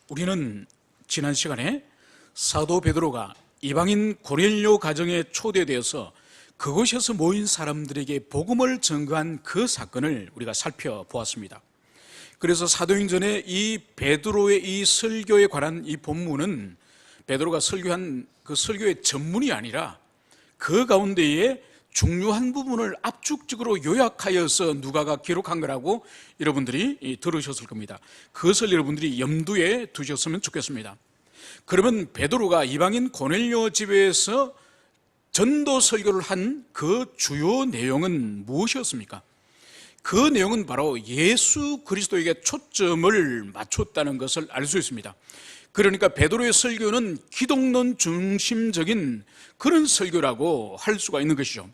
우리는 지난 시간에 사도 베드로가 이방인 고넬료 가정에 초대되어서 그곳에서 모인 사람들에게 복음을 전거한 그 사건을 우리가 살펴보았습니다. 그래서 사도행전의 이 베드로의 이 설교에 관한 이 본문은 베드로가 설교한 그 설교의 전문이 아니라 그 가운데에 중요한 부분을 압축적으로 요약하여서 누가가 기록한 거라고 여러분들이 들으셨을 겁니다. 그것을 여러분들이 염두에 두셨으면 좋겠습니다. 그러면 베드로가 이방인 고넬료 집에서 전도 설교를 한 그 주요 내용은 무엇이었습니까? 그 내용은 바로 예수 그리스도에게 초점을 맞췄다는 것을 알 수 있습니다. 그러니까 베드로의 설교는 기독론 중심적인 그런 설교라고 할 수가 있는 것이죠.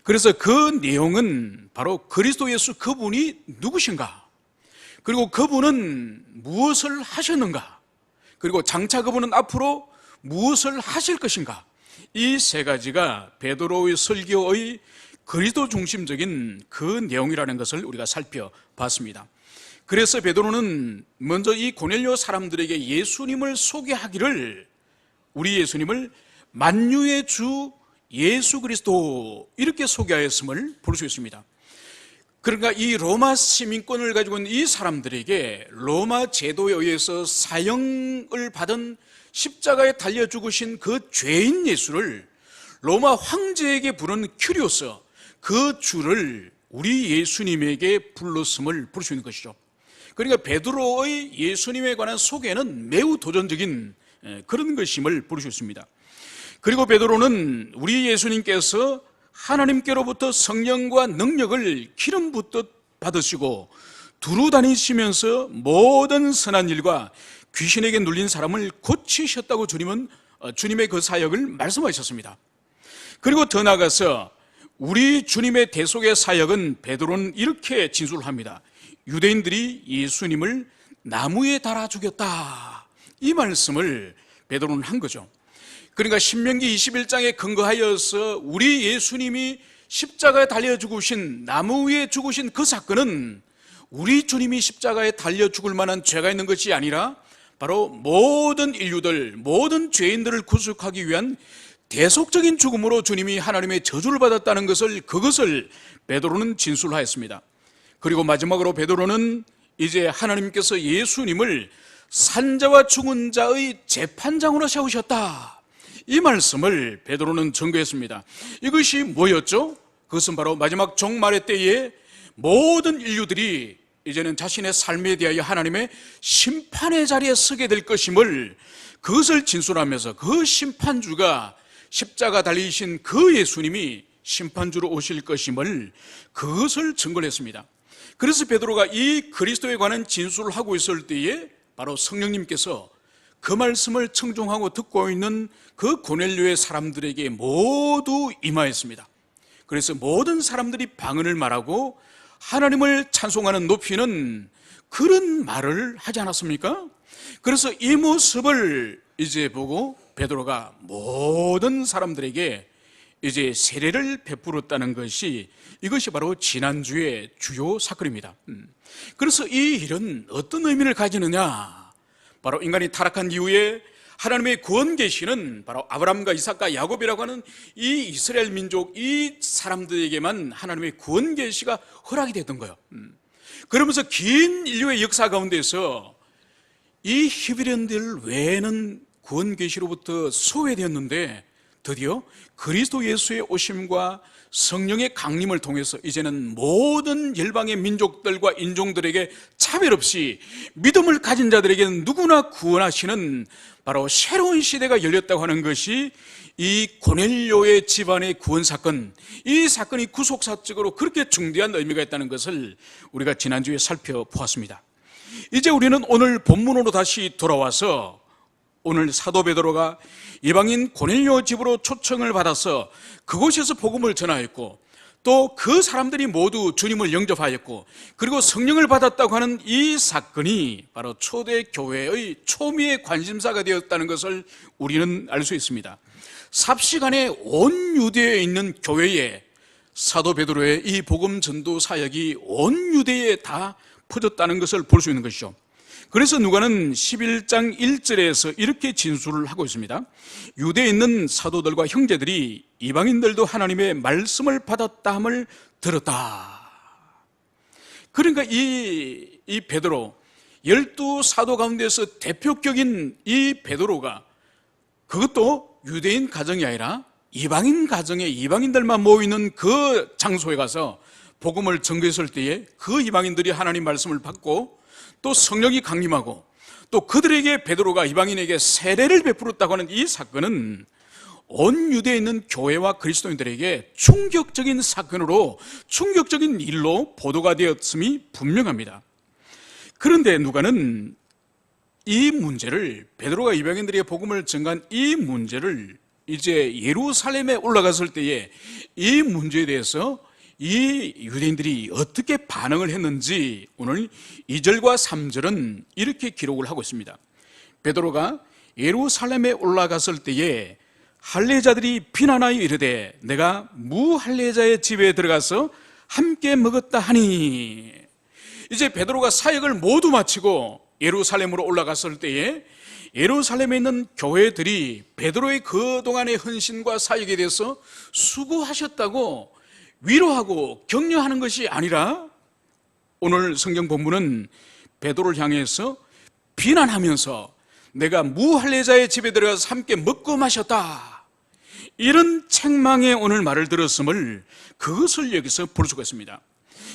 그래서 그 내용은 바로 그리스도 예수 그분이 누구신가, 그리고 그분은 무엇을 하셨는가, 그리고 장차 그분은 앞으로 무엇을 하실 것인가, 이 세 가지가 베드로의 설교의 그리스도 중심적인 그 내용이라는 것을 우리가 살펴봤습니다. 그래서 베드로는 먼저 이 고넬료 사람들에게 예수님을 소개하기를, 우리 예수님을 만유의 주 예수 그리스도 이렇게 소개하였음을 볼 수 있습니다. 그러니까 이 로마 시민권을 가지고 있는 이 사람들에게 로마 제도에 의해서 사형을 받은 십자가에 달려 죽으신 그 죄인 예수를 로마 황제에게 부른 큐리오스, 그 주를 우리 예수님에게 불렀음을 볼 수 있는 것이죠. 그러니까 베드로의 예수님에 관한 소개는 매우 도전적인 그런 것임을 볼 수 있습니다. 그리고 베드로는 우리 예수님께서 하나님께로부터 성령과 능력을 기름 붓듯 받으시고 두루 다니시면서 모든 선한 일과 귀신에게 눌린 사람을 고치셨다고 주님은 주님의 그 사역을 말씀하셨습니다. 그리고 더 나아가서 우리 주님의 대속의 사역은 베드로는 이렇게 진술합니다. 유대인들이 예수님을 나무에 달아 죽였다, 이 말씀을 베드로는 한 거죠. 그러니까 신명기 21장에 근거하여서 우리 예수님이 십자가에 달려 죽으신, 나무 위에 죽으신 그 사건은 우리 주님이 십자가에 달려 죽을 만한 죄가 있는 것이 아니라 바로 모든 인류들, 모든 죄인들을 구속하기 위한 대속적인 죽음으로 주님이 하나님의 저주를 받았다는 것을, 그것을 베드로는 진술하였습니다. 그리고 마지막으로 베드로는 이제 하나님께서 예수님을 산자와 죽은 자의 재판장으로 세우셨다, 이 말씀을 베드로는 전거했습니다. 이것이 뭐였죠? 그것은 바로 마지막 종말의 때에 모든 인류들이 이제는 자신의 삶에 대하여 하나님의 심판의 자리에 서게 될 것임을, 그것을 진술하면서 그 심판주가 십자가 달리신 그 예수님이 심판주로 오실 것임을, 그것을 증거를 했습니다. 그래서 베드로가 이 그리스도에 관한 진술을 하고 있을 때에 바로 성령님께서 그 말씀을 청종하고 듣고 있는 그 고넬료의 사람들에게 모두 임하였습니다. 그래서 모든 사람들이 방언을 말하고 하나님을 찬송하는, 높이는 그런 말을 하지 않았습니까? 그래서 이 모습을 이제 보고 베드로가 모든 사람들에게 이제 세례를 베풀었다는 것이, 이것이 바로 지난주의 주요 사건입니다. 그래서 이 일은 어떤 의미를 가지느냐, 바로 인간이 타락한 이후에 하나님의 구원 계시는 바로 아브라함과 이삭과 야곱이라고 하는 이 이스라엘 민족, 이 사람들에게만 하나님의 구원 계시가 허락이 됐던 거예요. 그러면서 긴 인류의 역사 가운데서 이 히브리인들 외에는 구원 계시로부터 소외되었는데 드디어 그리스도 예수의 오심과 성령의 강림을 통해서 이제는 모든 열방의 민족들과 인종들에게 차별 없이 믿음을 가진 자들에게는 누구나 구원하시는 바로 새로운 시대가 열렸다고 하는 것이 이 고넬료의 집안의 구원 사건, 이 사건이 구속사적으로 그렇게 중대한 의미가 있다는 것을 우리가 지난주에 살펴보았습니다. 이제 우리는 오늘 본문으로 다시 돌아와서 오늘 사도 베드로가 이방인 고넬료 집으로 초청을 받아서 그곳에서 복음을 전하였고, 또 그 사람들이 모두 주님을 영접하였고, 그리고 성령을 받았다고 하는 이 사건이 바로 초대교회의 초미의 관심사가 되었다는 것을 우리는 알 수 있습니다. 삽시간에 온 유대에 있는 교회에 사도 베드로의 이 복음 전도 사역이 온 유대에 다 퍼졌다는 것을 볼 수 있는 것이죠. 그래서 누가는 11장 1절에서 이렇게 진술을 하고 있습니다. 유대에 있는 사도들과 형제들이 이방인들도 하나님의 말씀을 받았다 함을 들었다. 그러니까 이 베드로, 12사도 가운데서 대표격인 이 베드로가, 그것도 유대인 가정이 아니라 이방인 가정에 이방인들만 모이는 그 장소에 가서 복음을 전거했을 때에 그 이방인들이 하나님 말씀을 받고 또 성령이 강림하고 또 그들에게 베드로가 이방인에게 세례를 베풀었다고 하는 이 사건은 온 유대에 있는 교회와 그리스도인들에게 충격적인 사건으로, 충격적인 일로 보도가 되었음이 분명합니다. 그런데 누가는 이 문제를, 베드로가 이방인들에게 복음을 전가한 이 문제를 이제 예루살렘에 올라갔을 때에 이 문제에 대해서 이 유대인들이 어떻게 반응을 했는지 오늘 2절과 3절은 이렇게 기록을 하고 있습니다. 베드로가 예루살렘에 올라갔을 때에 할례자들이 비난하여 이르되 내가 무할례자의 집에 들어가서 함께 먹었다 하니, 이제 베드로가 사역을 모두 마치고 예루살렘으로 올라갔을 때에 예루살렘에 있는 교회들이 베드로의 그동안의 헌신과 사역에 대해서 수고하셨다고 위로하고 격려하는 것이 아니라 오늘 성경 본문은 베드로를 향해서 비난하면서 내가 무할례자의 집에 들어가서 함께 먹고 마셨다, 이런 책망의 오늘 말을 들었음을, 그것을 여기서 볼 수가 있습니다.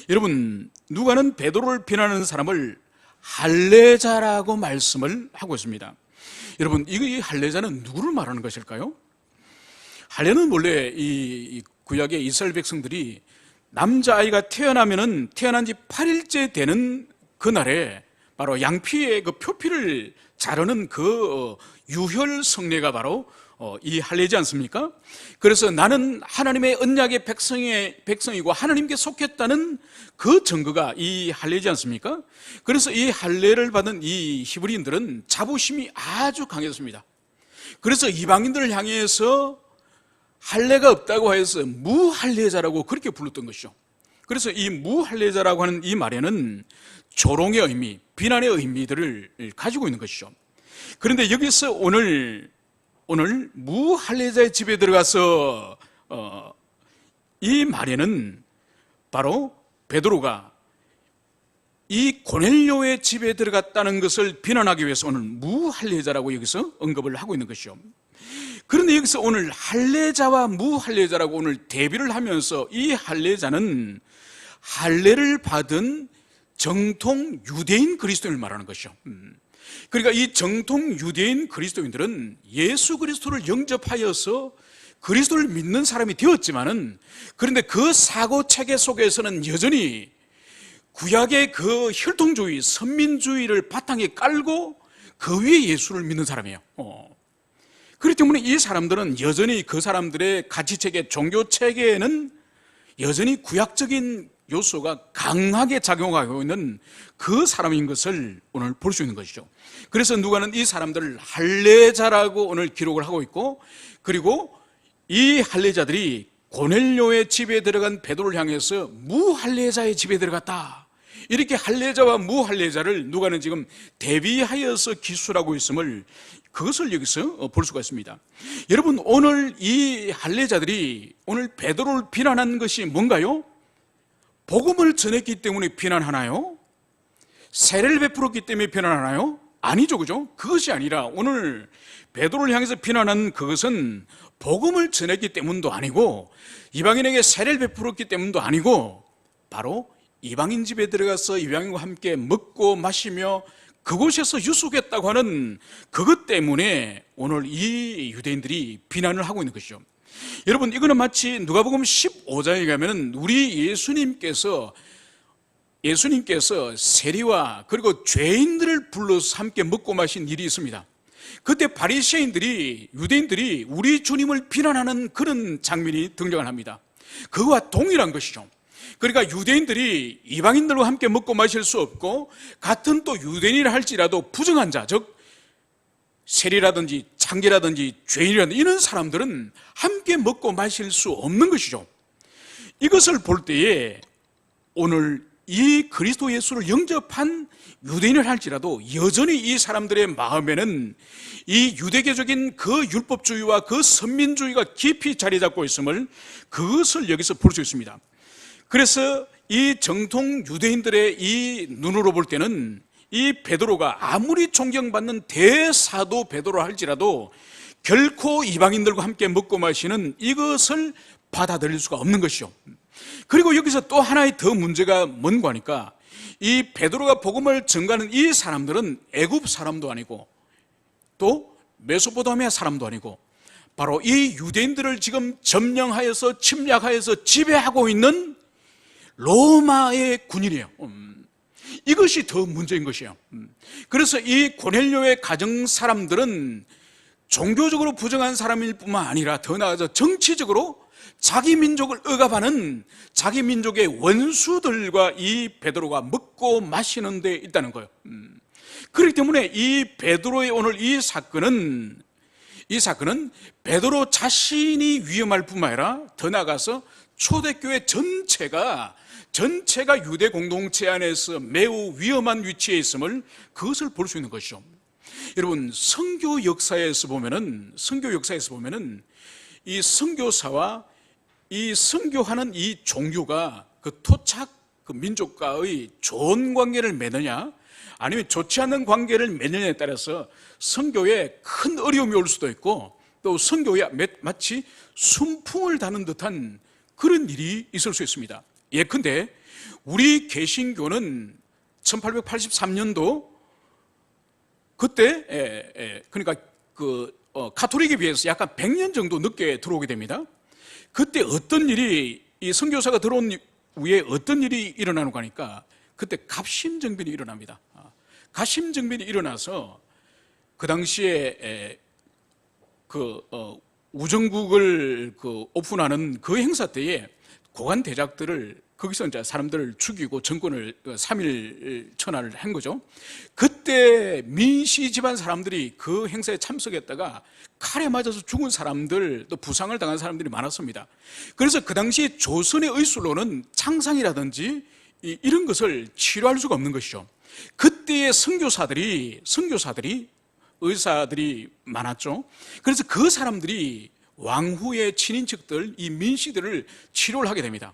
여러분, 누가는 베드로를 비난하는 사람을 할례자라고 말씀을 하고 있습니다. 여러분, 이 할례자는 누구를 말하는 것일까요? 할례는 원래 이 구약의 이스라엘 백성들이 남자아이가 태어나면은 태어난 지 8일째 되는 그날에 바로 양피의 그 표피를 자르는 그 유혈 성례가 바로 이 할례지 않습니까? 그래서 나는 하나님의 언약의 백성이고 하나님께 속했다는 그 증거가 이 할례지 않습니까? 그래서 이 할례를 받은 이 히브리인들은 자부심이 아주 강했습니다. 그래서 이방인들을 향해서 할례가 없다고 해서 무할례자라고 그렇게 불렀던 것이죠. 그래서 이 무할례자라고 하는 이 말에는 조롱의 의미, 비난의 의미들을 가지고 있는 것이죠. 그런데 여기서 오늘 무할례자의 집에 들어가서 이 말에는 바로 베드로가 이 고넬료의 집에 들어갔다는 것을 비난하기 위해서 오늘 무할례자라고 여기서 언급을 하고 있는 것이죠. 그런데 여기서 오늘 할례자와 무할례자라고 오늘 대비를 하면서 이 할례자는 할례를 받은 정통 유대인 그리스도인을 말하는 것이죠. 그러니까 이 정통 유대인 그리스도인들은 예수 그리스도를 영접하여서 그리스도를 믿는 사람이 되었지만은, 그런데 그 사고체계 속에서는 여전히 구약의 그 혈통주의, 선민주의를 바탕에 깔고 그 위에 예수를 믿는 사람이에요. 그렇기 때문에 이 사람들은 여전히 그 사람들의 가치체계, 종교체계에는 여전히 구약적인 요소가 강하게 작용하고 있는 그 사람인 것을 오늘 볼 수 있는 것이죠. 그래서 누가는 이 사람들을 할례자라고 오늘 기록을 하고 있고, 그리고 이 할례자들이 고넬료의 집에 들어간 베드로를 향해서 무할례자의 집에 들어갔다, 이렇게 할례자와 무할례자를 누가는 지금 대비하여서 기술하고 있음을, 그것을 여기서 볼 수가 있습니다. 여러분, 오늘 이 할례자들이 오늘 베드로를 비난한 것이 뭔가요? 복음을 전했기 때문에 비난하나요? 세례를 베풀었기 때문에 비난하나요? 아니죠, 그죠? 그것이 아니라 오늘 베드로를 향해서 비난한 그것은 복음을 전했기 때문도 아니고 이방인에게 세례를 베풀었기 때문도 아니고 바로 이방인 집에 들어가서 이방인과 함께 먹고 마시며 그곳에서 유숙했다고 하는 그것 때문에 오늘 이 유대인들이 비난을 하고 있는 것이죠. 여러분, 이거는 마치 누가복음 15장에 가면은 우리 예수님께서 세리와 그리고 죄인들을 불러서 함께 먹고 마신 일이 있습니다. 그때 바리새인들이, 유대인들이 우리 주님을 비난하는 그런 장면이 등장을 합니다. 그와 동일한 것이죠. 그러니까 유대인들이 이방인들과 함께 먹고 마실 수 없고, 같은 또 유대인이라 할지라도 부정한 자, 즉 세리라든지 창기라든지 죄인이라든지 이런 사람들은 함께 먹고 마실 수 없는 것이죠. 이것을 볼 때에 오늘 이 그리스도 예수를 영접한 유대인을 할지라도 여전히 이 사람들의 마음에는 이 유대교적인 그 율법주의와 그 선민주의가 깊이 자리 잡고 있음을, 그것을 여기서 볼 수 있습니다. 그래서 이 정통 유대인들의 이 눈으로 볼 때는 이 베드로가 아무리 존경받는 대사도 베드로 할지라도 결코 이방인들과 함께 먹고 마시는 이것을 받아들일 수가 없는 것이죠. 그리고 여기서 또 하나의 더 문제가 뭔가 하니까, 이 베드로가 복음을 전가하는 이 사람들은 애굽 사람도 아니고 또 메소포타미아 사람도 아니고 바로 이 유대인들을 지금 점령하여서 침략하여서 지배하고 있는 로마의 군인이에요. 이것이 더 문제인 것이에요. 그래서 이 고넬료의 가정 사람들은 종교적으로 부정한 사람일 뿐만 아니라 더 나아가서 정치적으로 자기 민족을 억압하는 자기 민족의 원수들과 이 베드로가 먹고 마시는 데 있다는 거예요. 그렇기 때문에 이 베드로의 오늘 이 사건은 베드로 자신이 위험할 뿐만 아니라 더 나아가서 초대교회 전체가 유대 공동체 안에서 매우 위험한 위치에 있음을, 그것을 볼 수 있는 것이죠. 여러분, 선교 역사에서 보면은 이 선교사와 이 선교하는 이 종교가 그 토착 그 민족과의 좋은 관계를 맺느냐 아니면 좋지 않은 관계를 맺느냐에 따라서 선교에 큰 어려움이 올 수도 있고, 또 선교에 마치 순풍을 다는 듯한 그런 일이 있을 수 있습니다. 예컨대 우리 개신교는 1883년도 그때 그러니까 가톨릭에 비해서 약간 100년 정도 늦게 들어오게 됩니다. 그때 어떤 일이, 이 선교사가 들어온 후에 어떤 일이 일어나는가 하니까 그때 갑심정변이 일어납니다. 갑심정변이 일어나서 그 당시에 우정국을 오픈하는 그 행사 때에 고관 대작들을 거기서 이제 사람들을 죽이고 정권을 3일 천하를 한 거죠. 그때 민씨 집안 사람들이 그 행사에 참석했다가 칼에 맞아서 죽은 사람들, 또 부상을 당한 사람들이 많았습니다. 그래서 그 당시 조선의 의술로는 창상이라든지 이런 것을 치료할 수가 없는 것이죠. 그때의 선교사들이 의사들이 많았죠. 그래서 그 사람들이 왕후의 친인척들, 이 민씨들을 치료를 하게 됩니다.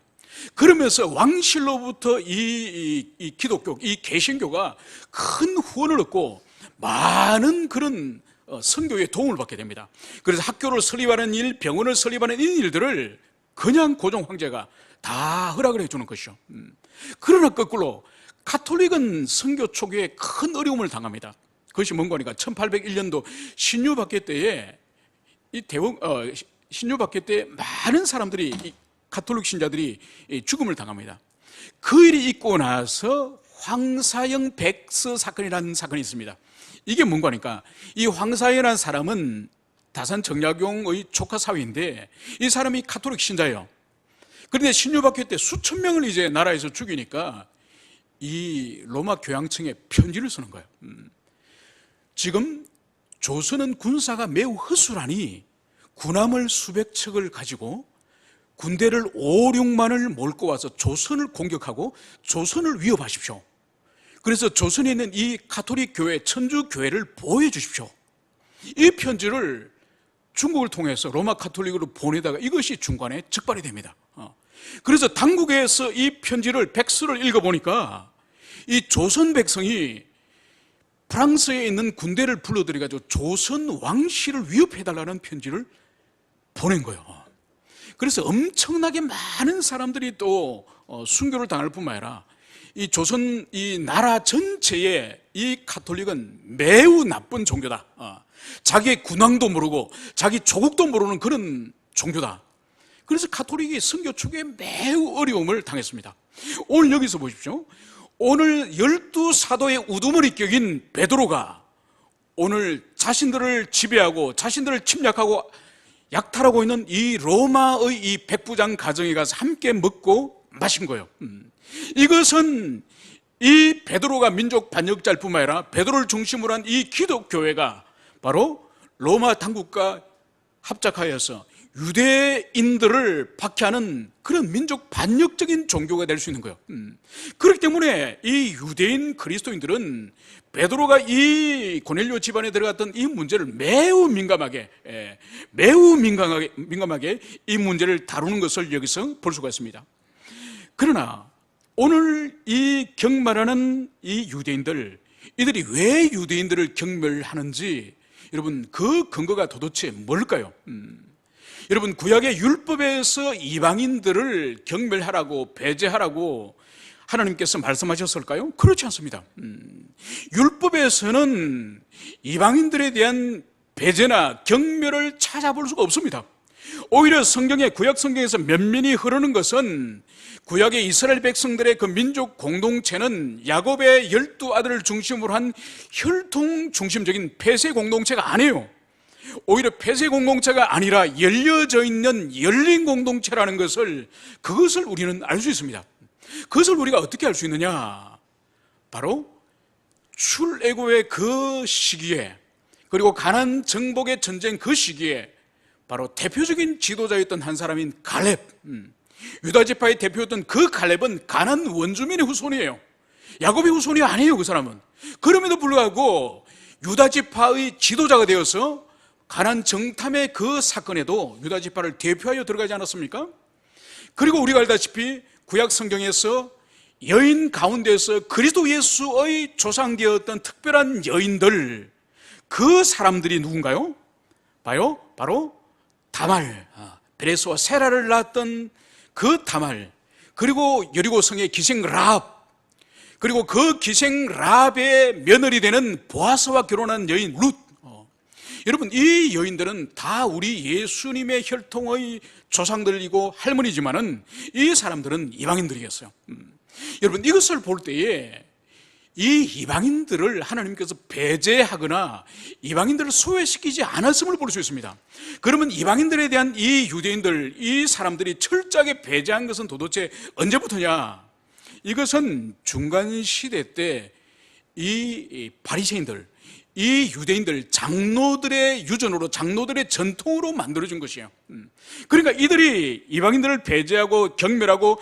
그러면서 왕실로부터 이 기독교, 이 개신교가 큰 후원을 얻고 많은 그런 선교에 도움을 받게 됩니다. 그래서 학교를 설립하는 일, 병원을 설립하는 이 일들을 그냥 고종 황제가 다 허락을 해주는 것이죠. 그러나 거꾸로 가톨릭은 선교 초기에 큰 어려움을 당합니다. 그것이 뭔가 하니까 1801년도 신유박해 때에 신유박해 때 많은 사람들이, 가톨릭 신자들이 죽음을 당합니다. 그 일이 있고 나서 황사영 백서 사건이라는 사건이 있습니다. 이게 뭔가 하니까 이 황사영이라는 사람은 다산 정약용의 조카 사위인데 이 사람이 가톨릭 신자예요. 그런데 신유박해 때 수천 명을 이제 나라에서 죽이니까 이 로마 교황청에 편지를 쓰는 거예요. 지금 조선은 군사가 매우 허술하니 군함을 수백 척을 가지고 군대를 5, 6만을 몰고 와서 조선을 공격하고 조선을 위협하십시오. 그래서 조선에 있는 이 가톨릭 교회, 천주 교회를 보호해 주십시오. 이 편지를 중국을 통해서 로마 가톨릭으로 보내다가 이것이 중간에 적발이 됩니다. 그래서 당국에서 이 편지를, 백서를 읽어보니까 이 조선 백성이 프랑스에 있는 군대를 불러들여가지고 조선 왕실을 위협해달라는 편지를 보낸 거예요. 그래서 엄청나게 많은 사람들이 또 순교를 당할 뿐만 아니라 이 조선, 이 나라 전체에 이 가톨릭은 매우 나쁜 종교다. 자기의 군왕도 모르고 자기 조국도 모르는 그런 종교다. 그래서 가톨릭이 선교 초기에 매우 어려움을 당했습니다. 오늘 여기서 보십시오. 오늘 12사도의 우두머리 격인 베드로가 오늘 자신들을 지배하고 자신들을 침략하고 약탈하고 있는 이 로마의 이 백부장 가정에 가서 함께 먹고 마신 거예요. 이것은 이 베드로가 민족 반역자일 뿐만 아니라 베드로를 중심으로 한 이 기독교회가 바로 로마 당국과 합작하여서 유대인들을 박해하는 그런 민족 반역적인 종교가 될 수 있는 거예요. 그렇기 때문에 이 유대인 그리스도인들은 베드로가 이 고넬료 집안에 들어갔던 이 문제를 매우 민감하게 이 문제를 다루는 것을 여기서 볼 수가 있습니다. 그러나 오늘 이 경멸하는 이 유대인들, 이들이 왜 유대인들을 경멸하는지 여러분, 그 근거가 도대체 뭘까요? 여러분, 구약의 율법에서 이방인들을 경멸하라고, 배제하라고 하나님께서 말씀하셨을까요? 그렇지 않습니다. 율법에서는 이방인들에 대한 배제나 경멸을 찾아볼 수가 없습니다. 오히려 구약 성경에서 면면이 흐르는 것은 구약의 이스라엘 백성들의 그 민족 공동체는 야곱의 12아들을 중심으로 한 혈통 중심적인 폐쇄 공동체가 아니에요. 오히려 폐쇄 공동체가 아니라 열려져 있는 열린 공동체라는 그것을 우리는 알 수 있습니다. 그것을 우리가 어떻게 알 수 있느냐? 바로 출애굽의 그 시기에, 그리고 가나안 정복의 전쟁 그 시기에 바로 대표적인 지도자였던 한 사람인 갈렙, 유다 지파의 대표였던 그 갈렙은 가나안 원주민의 후손이에요. 야곱의 후손이 아니에요. 그 사람은. 그럼에도 불구하고 유다 지파의 지도자가 되어서 가나안 정탐의 그 사건에도 유다 지파를 대표하여 들어가지 않았습니까? 그리고 우리가 알다시피 구약 성경에서 여인 가운데서 그리스도 예수의 조상되었던 특별한 여인들, 그 사람들이 누군가요? 바로 다말, 베레스와 세라를 낳았던 그 다말, 그리고 여리고성의 기생 라합, 그리고 그 기생 라합의 며느리 되는 보아스와 결혼한 여인 룻. 여러분, 이 여인들은 다 우리 예수님의 혈통의 조상들이고 할머니지만은 이 사람들은 이방인들이었어요. 여러분, 이것을 볼 때에 이 이방인들을 하나님께서 배제하거나 이방인들을 소외시키지 않았음을 볼 수 있습니다. 그러면 이방인들에 대한 이 유대인들, 이 사람들이 철저하게 배제한 것은 도대체 언제부터냐? 이것은 중간시대 때 이 바리새인들, 이 유대인들, 장로들의 유전으로, 장로들의 전통으로 만들어진 것이에요. 그러니까 이들이 이방인들을 배제하고 경멸하고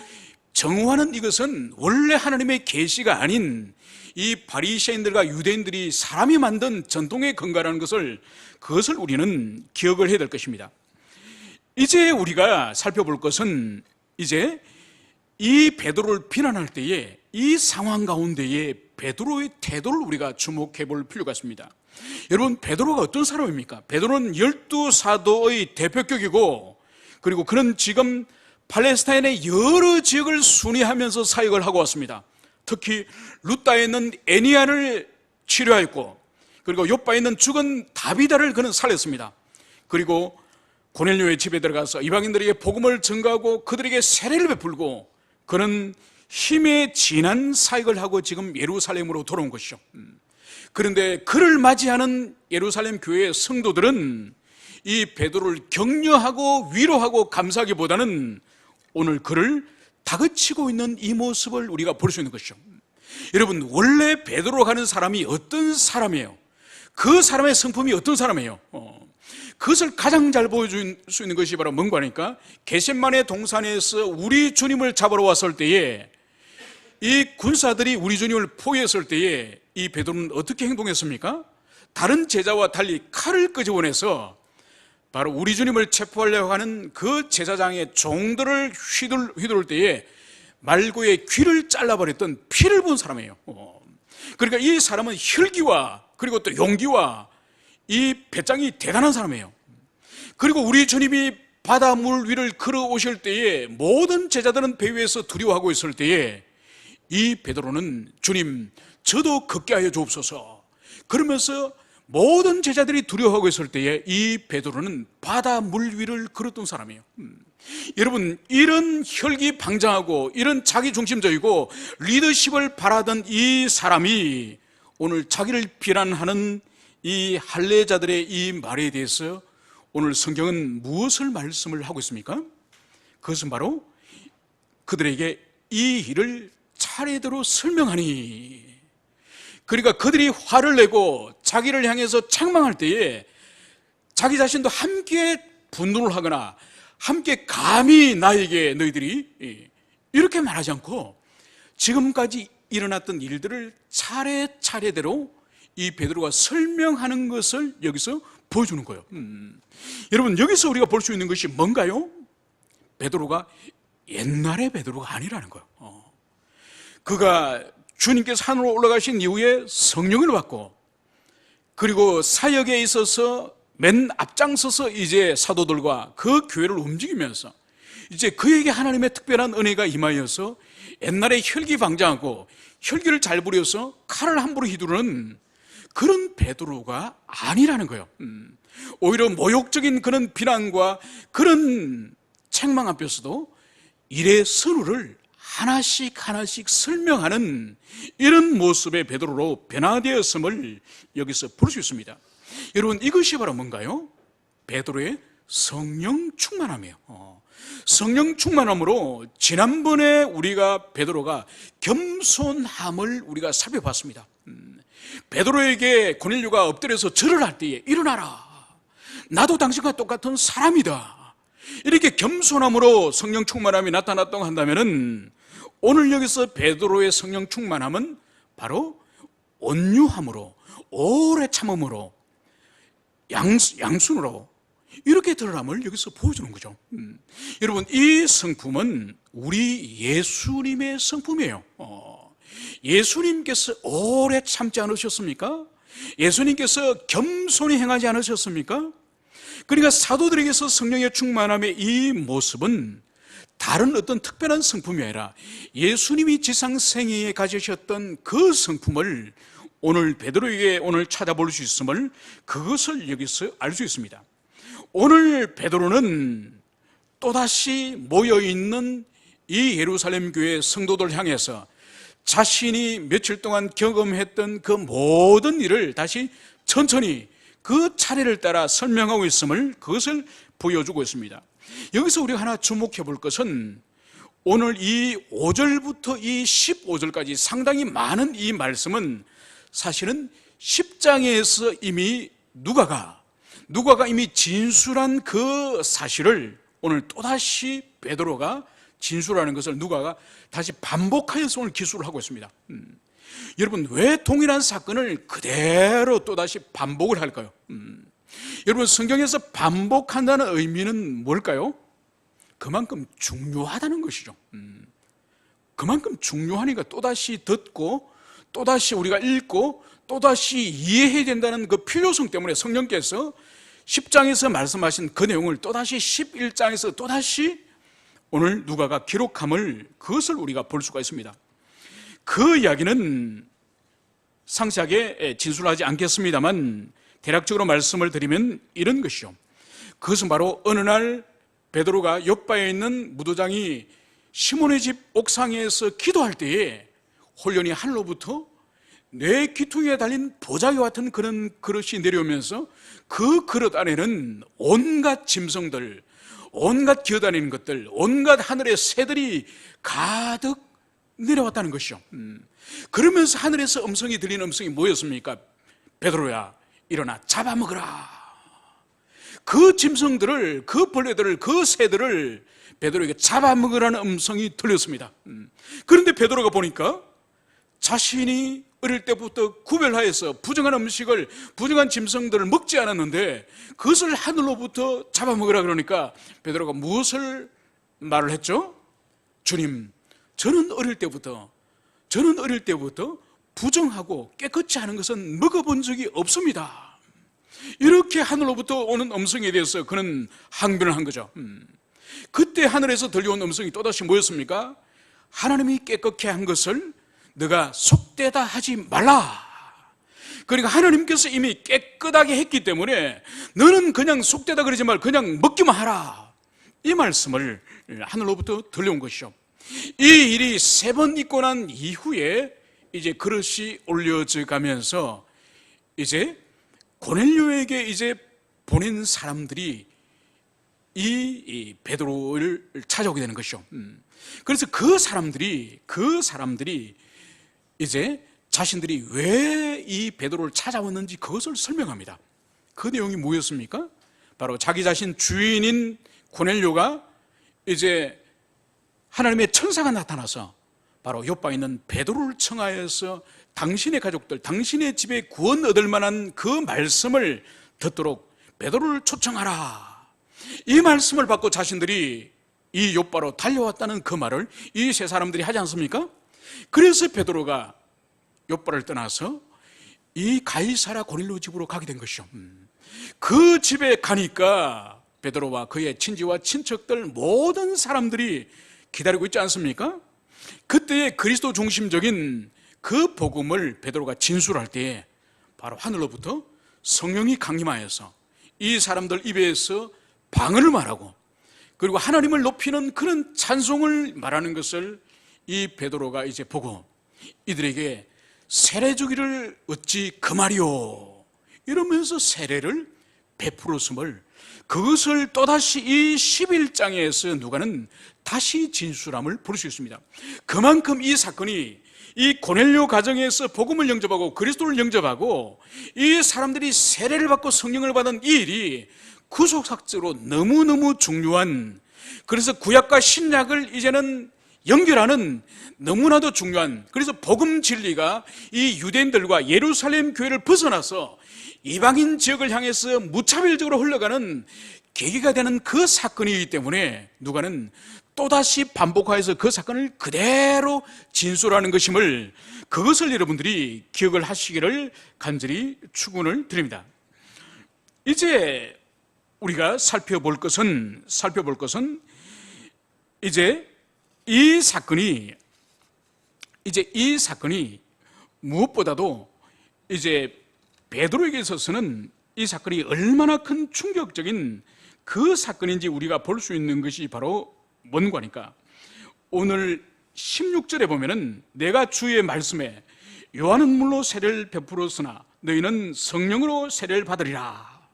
정오하는 이것은 원래 하나님의 계시가 아닌 이 바리새인들과 유대인들이 사람이 만든 전통의 근거라는 그것을 우리는 기억을 해야 될 것입니다. 이제 우리가 살펴볼 것은 이제 이 베드로를 비난할 때에 이 상황 가운데에 베드로의 태도를 우리가 주목해 볼 필요가 있습니다. 여러분, 베드로가 어떤 사람입니까? 베드로는 12사도의 대표격이고, 그리고 그는 지금 팔레스타인의 여러 지역을 순회하면서 사역을 하고 왔습니다. 특히 루다에 있는 애니아를 치료하였고, 그리고 요바에 있는 죽은 다비다를 그는 살렸습니다. 그리고 고넬료의 집에 들어가서 이방인들에게 복음을 전가하고 그들에게 세례를 베풀고, 그는 힘에 진한 사역을 하고 지금 예루살렘으로 돌아온 것이죠. 그런데 그를 맞이하는 예루살렘 교회의 성도들은 이 베드로를 격려하고 위로하고 감사하기보다는 오늘 그를 다그치고 있는 이 모습을 우리가 볼 수 있는 것이죠. 여러분, 원래 베드로가 하는 사람이 어떤 사람이에요? 그 사람의 성품이 어떤 사람이에요? 그것을 가장 잘 보여줄 수 있는 것이 바로 뭔가 하니까, 겟세마네 동산에서 우리 주님을 잡으러 왔을 때에 이 군사들이 우리 주님을 포위했을 때에 이 베드로는 어떻게 행동했습니까? 다른 제자와 달리 칼을 끄집어내서 바로 우리 주님을 체포하려고 하는 그 제사장의 종들을 휘두를 때에 말구의 귀를 잘라버렸던 피를 본 사람이에요. 그러니까 이 사람은 혈기와 그리고 또 용기와 이 배짱이 대단한 사람이에요. 그리고 우리 주님이 바닷물 위를 걸어오실 때에 모든 제자들은 배 위에서 두려워하고 있을 때에 이 베드로는 주님, 저도 걷게 하여 주옵소서, 그러면서 모든 제자들이 두려워하고 있을 때에 이 베드로는 바닷물 위를 걸었던 사람이에요. 여러분, 이런 혈기방장하고 이런 자기중심적이고 리더십을 바라던 이 사람이 오늘 자기를 비난하는 이 할례자들의 이 말에 대해서 오늘 성경은 무엇을 말씀을 하고 있습니까? 그것은 바로 그들에게 이 일을 차례대로 설명하니, 그러니까 그들이 화를 내고 자기를 향해서 책망할 때에 자기 자신도 함께 분노를 하거나 함께 감히 나에게 너희들이 이렇게 말하지 않고 지금까지 일어났던 일들을 차례차례대로 이 베드로가 설명하는 것을 여기서 보여주는 거예요. 여러분, 여기서 우리가 볼 수 있는 것이 뭔가요? 베드로가 옛날의 베드로가 아니라는 거예요. 그가 주님께서 하늘로 올라가신 이후에 성령을 받고, 그리고 사역에 있어서 맨 앞장서서 이제 사도들과 그 교회를 움직이면서 이제 그에게 하나님의 특별한 은혜가 임하여서 옛날에 혈기방장하고 혈기를 잘 부려서 칼을 함부로 휘두르는 그런 베드로가 아니라는 거예요. 오히려 모욕적인 그런 비난과 그런 책망 앞에서도 일의 선우를 하나씩 설명하는 이런 모습의 베드로로 변화되었음을 여기서 볼 수 있습니다. 여러분, 이것이 바로 뭔가요? 베드로의 성령 충만함이에요. 성령 충만함으로 지난번에 우리가 베드로가 겸손함을 우리가 살펴봤습니다. 베드로에게 고넬료가 엎드려서 절을 할 때에 일어나라, 나도 당신과 똑같은 사람이다, 이렇게 겸손함으로 성령 충만함이 나타났다고 한다면은 오늘 여기서 베드로의 성령 충만함은 바로 온유함으로, 오래 참음으로, 양순으로 이렇게 드러남을 여기서 보여주는 거죠. 여러분, 이 성품은 우리 예수님의 성품이에요. 예수님께서 오래 참지 않으셨습니까? 예수님께서 겸손히 행하지 않으셨습니까? 그러니까 사도들에게서 성령의 충만함의 이 모습은 다른 어떤 특별한 성품이 아니라 예수님이 지상생애에 가지셨던 그 성품을 오늘 베드로에게 오늘 찾아볼 수 있음을, 그것을 여기서 알 수 있습니다. 오늘 베드로는 또다시 모여있는 이 예루살렘 교회 성도들 향해서 자신이 며칠 동안 경험했던 그 모든 일을 다시 천천히 그 차례를 따라 설명하고 있음을, 그것을 보여주고 있습니다. 여기서 우리가 하나 주목해 볼 것은 오늘 이 5절부터 이 15절까지 상당히 많은 이 말씀은 사실은 10장에서 이미 누가가 이미 진술한 그 사실을 오늘 또다시 베드로가 진술하는 것을 누가가 다시 반복하여서 오늘 기술을 하고 있습니다. 여러분, 왜 동일한 사건을 그대로 또다시 반복을 할까요? 여러분, 성경에서 반복한다는 의미는 뭘까요? 그만큼 중요하다는 것이죠. 그만큼 중요하니까 또다시 듣고 또다시 우리가 읽고 또다시 이해해야 된다는 그 필요성 때문에 성령께서 10장에서 말씀하신 그 내용을 또다시 11장에서 또다시 오늘 누가가 기록함을, 그것을 우리가 볼 수가 있습니다. 그 이야기는 상세하게 진술하지 않겠습니다만 대략적으로 말씀을 드리면 이런 것이죠. 그것은 바로 어느 날 베드로가 요바에 있는 무도장이 시몬의 집 옥상에서 기도할 때에 홀연히 하늘로부터 뇌 귀퉁이에 달린 보자기 같은 그런 그릇이 내려오면서 그 그릇 안에는 온갖 짐승들, 온갖 기어다니는 것들, 온갖 하늘의 새들이 가득 내려왔다는 것이죠. 그러면서 하늘에서 음성이 들리는 음성이 뭐였습니까? 베드로야, 일어나 잡아먹으라. 그 짐승들을, 그 벌레들을, 그 새들을 베드로에게 잡아먹으라는 음성이 들렸습니다. 그런데 베드로가 보니까 자신이 어릴 때부터 구별하여서 부정한 음식을, 부정한 짐승들을 먹지 않았는데 그것을 하늘로부터 잡아먹으라 그러니까 베드로가 무엇을 말을 했죠? 주님, 저는 어릴 때부터 부정하고 깨끗지 않은 것은 먹어본 적이 없습니다. 이렇게 하늘로부터 오는 음성에 대해서 그는 항변을 한 거죠. 그때 하늘에서 들려온 음성이 또다시 뭐였습니까? 하나님이 깨끗게 한 것을 너가 속되다 하지 말라. 그러니까 하나님께서 이미 깨끗하게 했기 때문에 너는 그냥 속되다 그러지 말고 그냥 먹기만 하라, 이 말씀을 하늘로부터 들려온 것이죠. 이 일이 3번 있고 난 이후에 이제 그릇이 올려져 가면서 이제 고넬료에게 이제 보낸 사람들이 이 베드로를 찾아오게 되는 것이죠. 그래서 그 사람들이 이제 자신들이 왜 이 베드로를 찾아왔는지 그것을 설명합니다. 그 내용이 뭐였습니까? 바로 자기 자신 주인인 고넬료가 이제 하나님의 천사가 나타나서 바로 요바에 있는 베드로를 청하여서 당신의 가족들, 당신의 집에 구원 얻을 만한 그 말씀을 듣도록 베드로를 초청하라. 이 말씀을 받고 자신들이 이 요바로 달려왔다는 그 말을 이 세 사람들이 하지 않습니까? 그래서 베드로가 요바를 떠나서 이 가이사랴 고넬료 집으로 가게 된 것이죠. 그 집에 가니까 베드로와 그의 친지와 친척들 모든 사람들이 기다리고 있지 않습니까? 그때의 그리스도 중심적인 그 복음을 베드로가 진술할 때에 바로 하늘로부터 성령이 강림하여서 이 사람들 입에서 방언을 말하고 그리고 하나님을 높이는 그런 찬송을 말하는 것을 이 베드로가 이제 보고 이들에게 세례 주기를 어찌 금하리요 이러면서 세례를 베풀었음을, 그것을 또다시 이 11장에서 누가는 다시 진술함을 볼 수 있습니다. 그만큼 이 사건이 이 고넬료 가정에서 복음을 영접하고 그리스도를 영접하고 이 사람들이 세례를 받고 성령을 받은 이 일이 구속사적으로 너무너무 중요한, 그래서 구약과 신약을 이제는 연결하는 너무나도 중요한, 그래서 복음 진리가 이 유대인들과 예루살렘 교회를 벗어나서 이방인 지역을 향해서 무차별적으로 흘러가는 계기가 되는 그 사건이기 때문에 누가는 또다시 반복하여서 그 사건을 그대로 진술하는 것임을, 그것을 여러분들이 기억을 하시기를 간절히 축원을 드립니다. 이제 우리가 살펴볼 것은 이제 이 사건이 무엇보다도 이제 베드로에게 있어서는 이 사건이 얼마나 큰 충격적인 그 사건인지 우리가 볼 수 있는 것이 바로 뭔가 하니까, 오늘 16절에 보면은 내가 주의 말씀에 요한은 물로 세례를 베풀었으나 너희는 성령으로 세례를 받으리라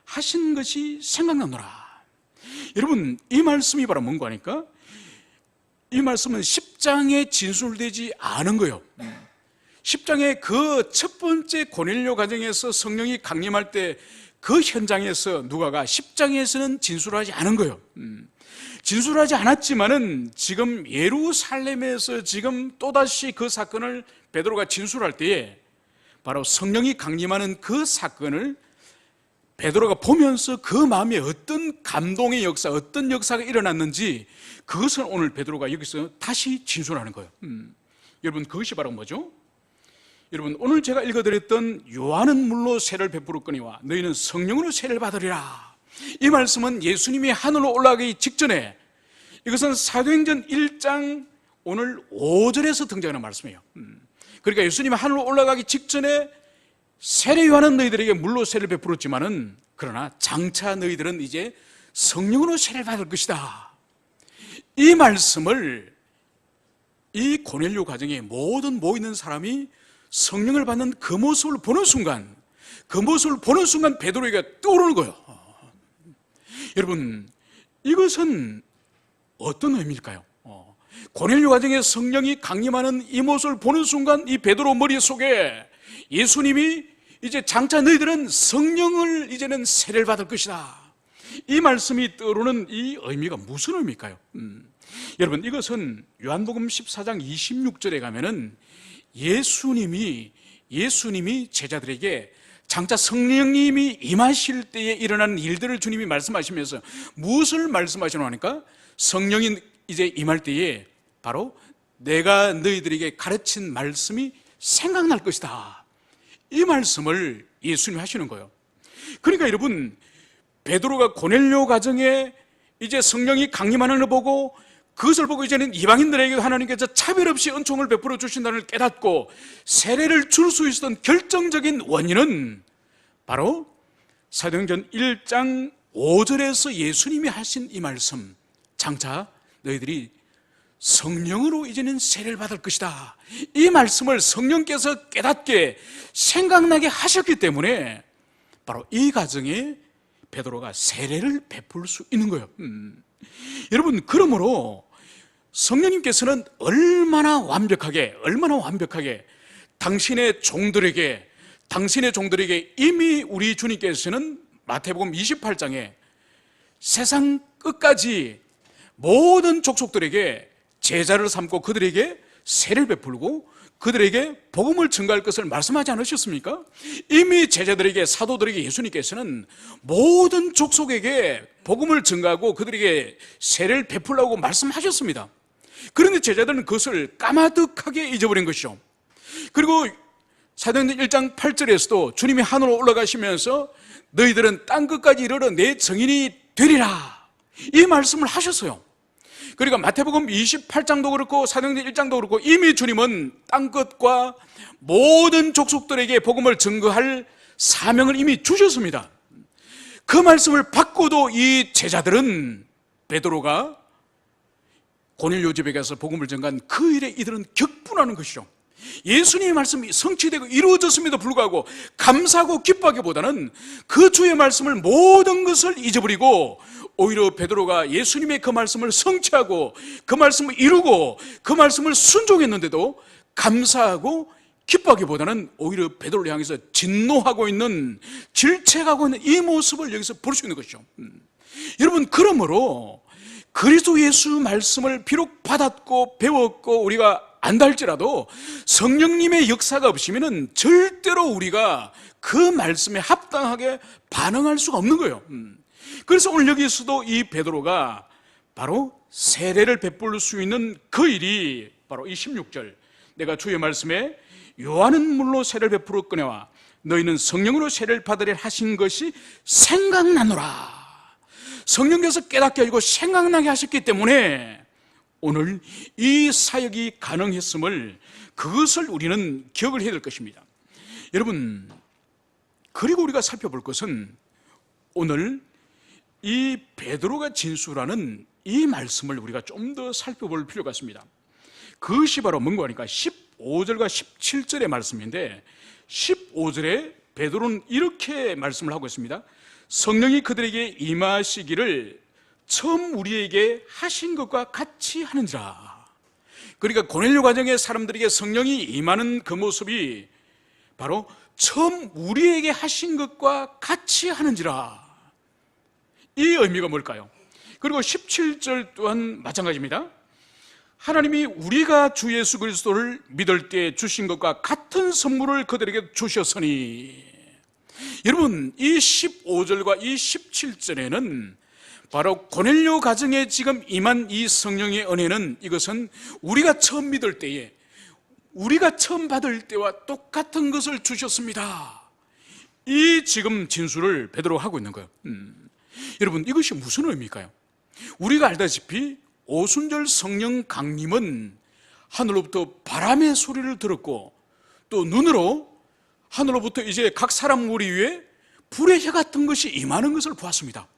하신 것이 생각나노라. 여러분, 이 말씀이 바로 뭔가 하니까, 이 말씀은 10장에 진술되지 않은 거예요. 10장의 그 첫 번째 고넬료 가정에서 성령이 강림할 때 그 현장에서 누가가 10장에서는 진술하지 않은 거예요. 진술하지 않았지만은 지금 예루살렘에서 지금 또다시 그 사건을 베드로가 진술할 때에 바로 성령이 강림하는 그 사건을 베드로가 보면서 그 마음에 어떤 감동의 역사, 어떤 역사가 일어났는지 그것을 오늘 베드로가 여기서 다시 진술하는 거예요. 여러분, 그것이 바로 뭐죠? 여러분, 오늘 제가 읽어드렸던 요한은 물로 세례를 베풀었거니와 너희는 성령으로 세례를 받으리라, 이 말씀은 예수님이 하늘로 올라가기 직전에, 이것은 사도행전 1장 오늘 5절에서 등장하는 말씀이에요. 그러니까 예수님이 하늘로 올라가기 직전에 세례 요한은 너희들에게 물로 세례를 베풀었지만은 그러나 장차 너희들은 이제 성령으로 세례를 받을 것이다, 이 말씀을 이 고넬료 가정에 모든 모이는 사람이 성령을 받는 그 모습을 보는 순간, 베드로에게 떠오르는 거예요. 여러분, 이것은 어떤 의미일까요? 고넬료 가정에 성령이 강림하는 이 모습을 보는 순간 이 베드로 머릿속에 예수님이 이제 장차 너희들은 성령을 이제는 세례를 받을 것이다, 이 말씀이 떠오르는 이 의미가 무슨 의미일까요? 여러분, 이것은 요한복음 14장 26절에 가면은 예수님이 제자들에게 장차 성령님이 임하실 때에 일어나는 일들을 주님이 말씀하시면서 무엇을 말씀하시노 하니까, 성령이 이제 임할 때에 바로 내가 너희들에게 가르친 말씀이 생각날 것이다, 이 말씀을 예수님이 하시는 거예요. 그러니까 여러분, 베드로가 고넬료 가정에 이제 성령이 강림하는 걸 보고, 그것을 보고 이제는 이방인들에게 하나님께서 차별 없이 은총을 베풀어 주신다는 걸 깨닫고 세례를 줄 수 있었던 결정적인 원인은 바로 사도행전 1장 5절에서 예수님이 하신 이 말씀, 장차 너희들이 성령으로 이제는 세례를 받을 것이다, 이 말씀을 성령께서 깨닫게 생각나게 하셨기 때문에 바로 이 가정에 베드로가 세례를 베풀 수 있는 거예요. 여러분, 그러므로 성령님께서는 얼마나 완벽하게 당신의 종들에게 이미 우리 주님께서는 마태복음 28장에 세상 끝까지 모든 족속들에게 제자를 삼고 그들에게 세를 베풀고 그들에게 복음을 전가할 것을 말씀하지 않으셨습니까? 이미 제자들에게, 사도들에게 예수님께서는 모든 족속에게 복음을 전가하고 그들에게 세를 베풀라고 말씀하셨습니다. 그런데 제자들은 그것을 까마득하게 잊어버린 것이죠. 그리고 사도행전 1장 8절에서도 주님이 하늘로 올라가시면서 너희들은 땅끝까지 이르러 내 증인이 되리라, 이 말씀을 하셨어요. 그러니까 마태복음 28장도 그렇고 사도행전 1장도 그렇고 이미 주님은 땅끝과 모든 족속들에게 복음을 증거할 사명을 이미 주셨습니다. 그 말씀을 받고도 이 제자들은, 베드로가 고넬료 집에 가서 복음을 전가한 그 일에 이들은 격분하는 것이죠. 예수님의 말씀이 성취되고 이루어졌음에도 불구하고 감사하고 기뻐하기보다는 그 주의 말씀을, 모든 것을 잊어버리고 오히려 베드로가 예수님의 그 말씀을 성취하고 그 말씀을 이루고 그 말씀을 순종했는데도 감사하고 기뻐하기보다는 오히려 베드로를 향해서 진노하고 있는, 질책하고 있는 이 모습을 여기서 볼 수 있는 것이죠. 여러분, 그러므로 그리스도 예수 말씀을 비록 받았고 배웠고 우리가 안다 할지라도 성령님의 역사가 없으면 절대로 우리가 그 말씀에 합당하게 반응할 수가 없는 거예요. 그래서 오늘 여기서도 이 베드로가 바로 세례를 베풀 수 있는 그 일이 바로 이 16절, 내가 주의 말씀에 요한은 물로 세례를 베풀었거니와 너희는 성령으로 세례를 받으려 하신 것이 생각나노라. 성령께서 깨닫게 하시고 생각나게 하셨기 때문에 오늘 이 사역이 가능했음을, 그것을 우리는 기억을 해야 될 것입니다. 여러분, 그리고 우리가 살펴볼 것은 오늘 이 베드로가 진술하는 이 말씀을 우리가 좀 더 살펴볼 필요가 있습니다. 그것이 바로 뭔가 하니까 15절과 17절의 말씀인데, 15절에 베드로는 이렇게 말씀을 하고 있습니다. 성령이 그들에게 임하시기를 처음 우리에게 하신 것과 같이 하는지라. 그러니까 고넬료 가정의 사람들에게 성령이 임하는 그 모습이 바로 처음 우리에게 하신 것과 같이 하는지라. 이 의미가 뭘까요? 그리고 17절 또한 마찬가지입니다. 하나님이 우리가 주 예수 그리스도를 믿을 때 주신 것과 같은 선물을 그들에게 주셨으니. 여러분, 이 15절과 이 17절에는 바로 고넬료 가정에 지금 임한 이 성령의 은혜는, 이것은 우리가 처음 믿을 때에, 우리가 처음 받을 때와 똑같은 것을 주셨습니다. 이 지금 진술을 베드로가 하고 있는 거예요. 여러분, 이것이 무슨 의미일까요? 우리가 알다시피 오순절 성령 강림은 하늘로부터 바람의 소리를 들었고 또 눈으로 하늘로부터 이제 각 사람 머리 위에 불의 혀 같은 것이 임하는 것을 보았습니다.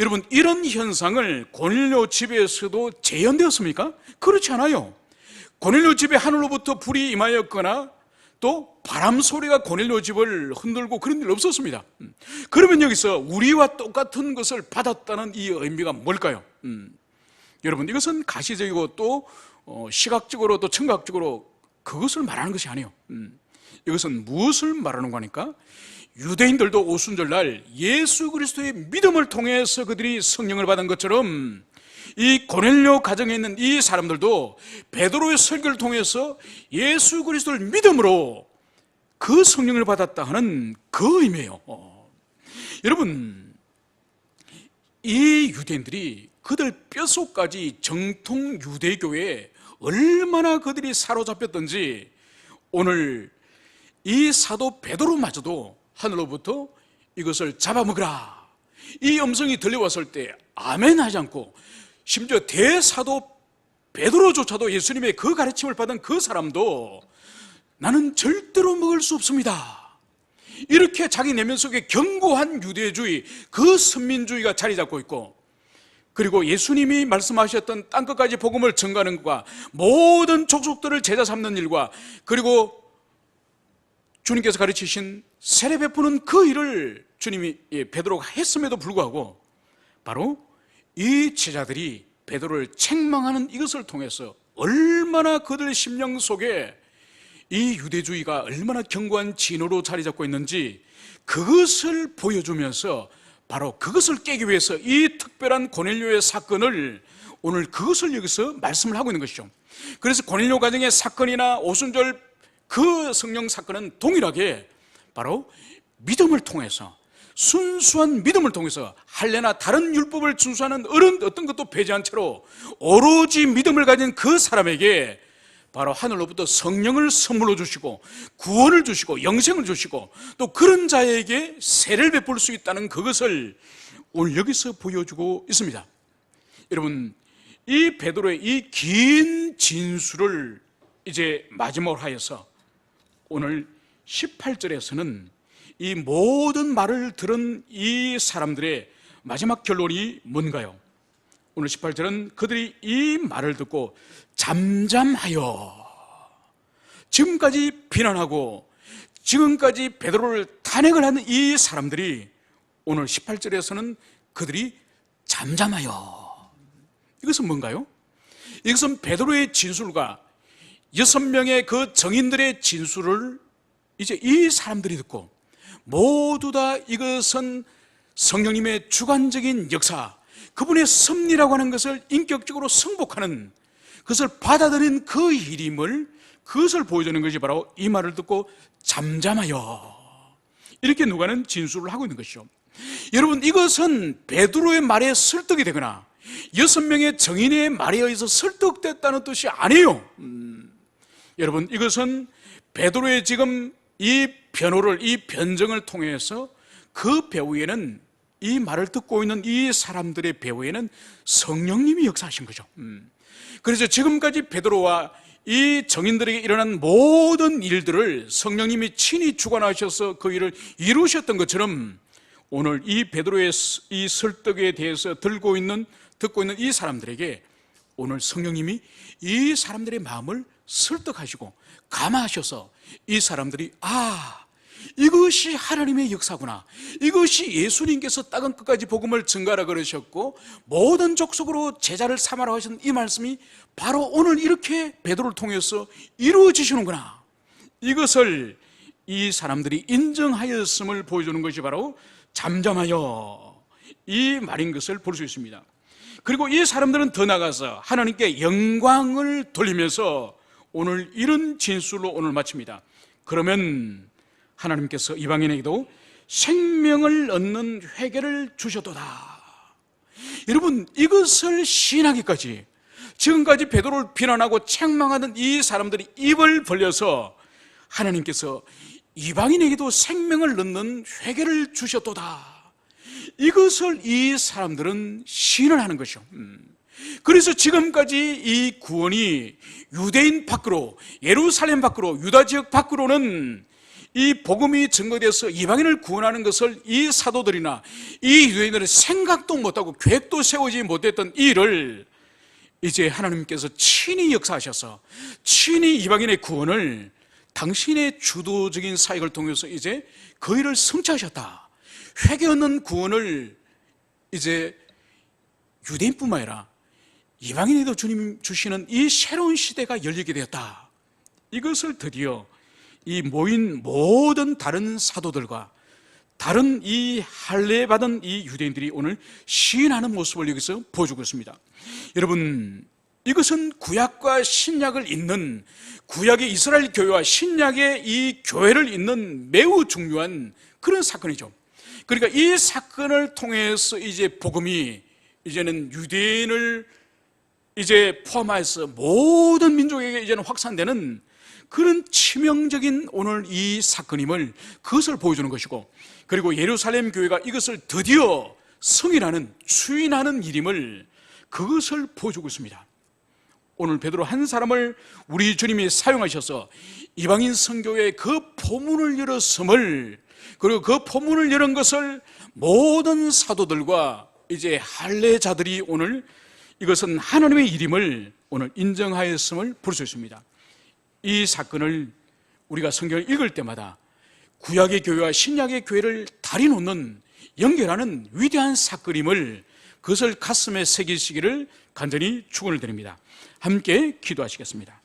여러분, 이런 현상을 고넬료 집에서도 재현되었습니까? 그렇지 않아요. 고넬료 집에 하늘로부터 불이 임하였거나 또 바람 소리가 고넬료 집을 흔들고 그런 일 없었습니다. 그러면 여기서 우리와 똑같은 것을 받았다는 이 의미가 뭘까요? 여러분, 이것은 가시적이고 또 시각적으로 또 청각적으로 그것을 말하는 것이 아니에요. 이것은 무엇을 말하는 거니까, 유대인들도 오순절날 예수 그리스도의 믿음을 통해서 그들이 성령을 받은 것처럼 이 고넬료 가정에 있는 이 사람들도 베드로의 설교를 통해서 예수 그리스도를 믿음으로 그 성령을 받았다 하는 그 의미예요. 여러분, 이 유대인들이 그들 뼛속까지 정통 유대교에 얼마나 그들이 사로잡혔던지 오늘 이 사도 베드로마저도 하늘로부터 이것을 잡아먹으라, 이 음성이 들려왔을 때 아멘 하지 않고, 심지어 대사도 베드로조차도 예수님의 그 가르침을 받은 그 사람도 나는 절대로 먹을 수 없습니다, 이렇게 자기 내면 속에 견고한 유대주의, 그 선민주의가 자리 잡고 있고, 그리고 예수님이 말씀하셨던 땅끝까지 복음을 전가하는 것과 모든 족속들을 제자 삼는 일과, 그리고 주님께서 가르치신 세례 베푸는 그 일을 주님이 베드로가 했음에도 불구하고 바로 이 제자들이 베드로를 책망하는 이것을 통해서 얼마나 그들 심령 속에 이 유대주의가 얼마나 견고한 진호로 자리 잡고 있는지 그것을 보여주면서 바로 그것을 깨기 위해서 이 특별한 고넬료의 사건을 오늘 그것을 여기서 말씀을 하고 있는 것이죠. 그래서 고넬료 가정의 사건이나 오순절 그 성령 사건은 동일하게 바로 믿음을 통해서, 순수한 믿음을 통해서 할례나 다른 율법을 준수하는 어떤 것도 배제한 채로 오로지 믿음을 가진 그 사람에게 바로 하늘로부터 성령을 선물로 주시고 구원을 주시고 영생을 주시고 또 그런 자에게 세를 베풀 수 있다는 그것을 오늘 여기서 보여주고 있습니다. 여러분, 이 베드로의 이 긴 진술을 이제 마지막으로 하여서 오늘 18절에서는 이 모든 말을 들은 이 사람들의 마지막 결론이 뭔가요? 오늘 18절은 그들이 이 말을 듣고 잠잠하여, 지금까지 비난하고 지금까지 베드로를 탄핵을 하는 이 사람들이 오늘 18절에서는 그들이 잠잠하여. 이것은 뭔가요? 이것은 베드로의 진술과 6명의 그 정인들의 진술을 이제 이 사람들이 듣고 모두 다 이것은 성령님의 주관적인 역사, 그분의 섭리라고 하는 것을 인격적으로 승복하는 그것을 받아들인 그 일임을, 그것을 보여주는 것이 바로 이 말을 듣고 잠잠하여, 이렇게 누가는 진술을 하고 있는 것이죠. 여러분, 이것은 베드로의 말에 설득이 되거나 6명의 정인의 말에 의해서 설득됐다는 뜻이 아니에요. 여러분, 이것은 베드로의 지금 이 변호를, 이 변정을 통해서 그 배후에는, 이 말을 듣고 있는 이 사람들의 배후에는 성령님이 역사하신 거죠. 그래서 지금까지 베드로와 이 정인들에게 일어난 모든 일들을 성령님이 친히 주관하셔서 그 일을 이루셨던 것처럼 오늘 이 베드로의 이 설득에 대해서 듣고 있는 이 사람들에게 오늘 성령님이 이 사람들의 마음을 설득하시고 감화하셔서 이 사람들이 이것이 하나님의 역사구나, 이것이 예수님께서 땅은 끝까지 복음을 전가하라 그러셨고 모든 족속으로 제자를 삼아라 하신 이 말씀이 바로 오늘 이렇게 베드로를 통해서 이루어지시는구나, 이것을 이 사람들이 인정하였음을 보여주는 것이 바로 잠잠하여, 이 말인 것을 볼 수 있습니다. 그리고 이 사람들은 더 나아가서 하나님께 영광을 돌리면서 오늘 이런 진술로 오늘 마칩니다. 그러면 하나님께서 이방인에게도 생명을 얻는 회개를 주셨도다. 여러분, 이것을 시인하기까지 지금까지 베드로를 비난하고 책망하던 이 사람들이 입을 벌려서 하나님께서 이방인에게도 생명을 얻는 회개를 주셨도다, 이것을 이 사람들은 시인을 하는 것이죠. 그래서 지금까지 이 구원이 유대인 밖으로, 예루살렘 밖으로, 유다 지역 밖으로는 이 복음이 증거돼서 이방인을 구원하는 것을 이 사도들이나 이 유대인들은 생각도 못하고 계획도 세우지 못했던 이 일을 이제 하나님께서 친히 역사하셔서 친히 이방인의 구원을 당신의 주도적인 사역을 통해서 이제 그 일을 성취하셨다. 회개 얻는 구원을 이제 유대인뿐만 아니라 이방인에도 주님 주시는 이 새로운 시대가 열리게 되었다. 이것을 드디어 이 모인 모든 다른 사도들과 다른 이 할례 받은 이 유대인들이 오늘 시인하는 모습을 여기서 보여주고 있습니다. 여러분, 이것은 구약과 신약을 잇는, 구약의 이스라엘 교회와 신약의 이 교회를 잇는 매우 중요한 그런 사건이죠. 그러니까 이 사건을 통해서 이제 복음이 이제는 유대인을 이제 포함해서 모든 민족에게 이제는 확산되는 그런 치명적인 오늘 이 사건임을, 그것을 보여주는 것이고, 그리고 예루살렘 교회가 이것을 드디어 승인하는, 추인하는 일임을, 그것을 보여주고 있습니다. 오늘 베드로 한 사람을 우리 주님이 사용하셔서 이방인 선교의 그 포문을 열었음을, 그리고 그 포문을 열은 것을 모든 사도들과 이제 할례자들이 오늘 이것은 하나님의 일임을 오늘 인정하였음을 볼 수 있습니다. 이 사건을 우리가 성경을 읽을 때마다 구약의 교회와 신약의 교회를 다리 놓는, 연결하는 위대한 사건임을, 그것을 가슴에 새기시기를 간절히 축원을 드립니다. 함께 기도하시겠습니다.